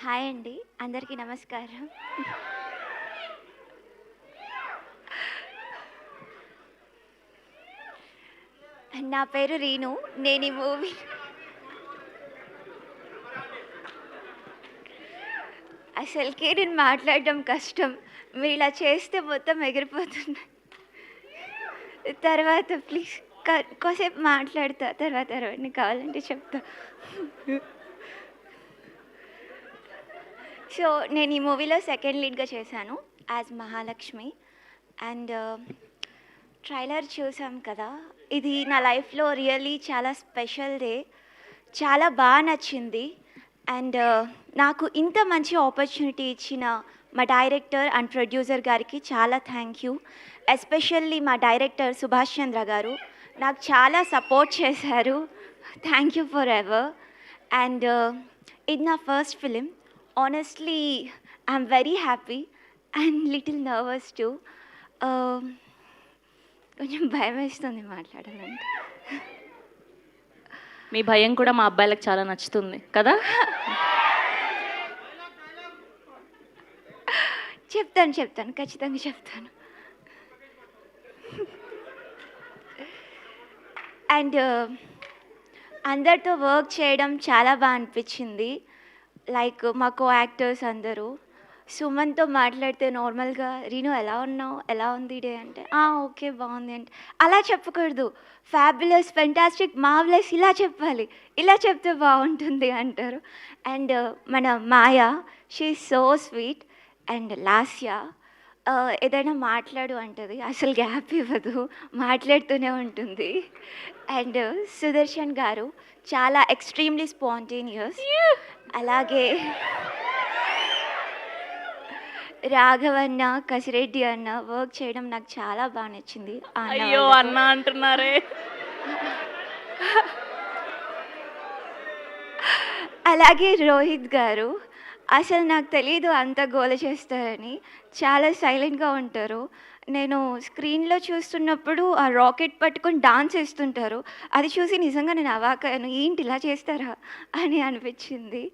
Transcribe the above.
Hi అండి. అందరికీ నమస్కారం. నా పేరు రీను. నేను ఈ మూవీ అసలుకే నేను మాట్లాడడం కష్టం. మీరిలా చేస్తే మొత్తం ఎగిరిపోతున్నాయి. తర్వాత ప్లీజ్ కాసేపు మాట్లాడతా. తర్వాత నీకు కావాలంటే చెప్తా. సో, నేను ఈ మూవీలో సెకండ్ లీడ్‌గా చేశాను యాజ్ మహాలక్ష్మి. అండ్ ట్రైలర్ చూసాం కదా! ఇది నా లైఫ్‌లో రియల్లీ చాలా స్పెషల్ డే. చాలా నచ్చింది. అండ్ నాకు ఇంత మంచి ఆపర్చునిటీ ఇచ్చిన మా డైరెక్టర్ అండ్ ప్రొడ్యూసర్ గారికి చాలా థ్యాంక్ యూ. ఎస్పెషల్లీ మా డైరెక్టర్ సుభాష్ చంద్ర గారు నాకు చాలా సపోర్ట్ చేశారు. Thank you for ever. And ఇది నా first film. Honestly I'm very happy and little nervous two. కొంచెం భయమేస్తుంది మాట్లాడాలంటే. మీ భయం కూడా మా అబ్బాయిలకు చాలా నచ్చుతుంది కదా? చెప్తాను. ఖచ్చితంగా చెప్తాను. అండ్ అందరితో వర్క్ చేయడం చాలా అనిపించింది. లైక్ మా కో యాక్టర్స్ అందరూ. సుమన్‌తో మాట్లాడితే నార్మల్‌గా "రీను ఎలా ఉన్నావు? ఎలా ఉంది డే?" అంటే ఓకే బాగుంది అంటే అలా చెప్పకూడదు. ఫ్యాబులస్, ఫెంటాస్టిక్, మార్వెలస్ ఇలా చెప్పాలి. ఇలా చెప్తే బాగుంటుంది అంటారు. అండ్ మన Maya she is so sweet. And Lasya ఏదైనా మాట్లాడు అంటది. అసలు గ్యాప్ ఇవ్వదు. మాట్లాడుతూనే ఉంటుంది. అండ్ సుదర్శన్ గారు చాలా ఎక్స్‌ట్రీమ్‌లీ స్పాంటేనియస్. అలాగే రాఘవన్న, కసిరెడ్డి అన్న వర్క్ చేయడం నాకు చాలా నచ్చింది. అయ్యో! అన్న అంటున్నారే. అలాగే రోహిత్ గారు అసలు నాకు తెలీదు అంత గోల చేస్తారని. చాలా సైలెంట్‌గా ఉంటారు. నేను స్క్రీన్‌లో చూస్తున్నప్పుడు ఆ రాకెట్ పట్టుకొని డాన్స్ ఏస్తుంటారు. అది చూసి నిజంగా నేను అవాక్కయ్యాను. ఏంటి ఇలా చేస్తారా అని అనిపించింది.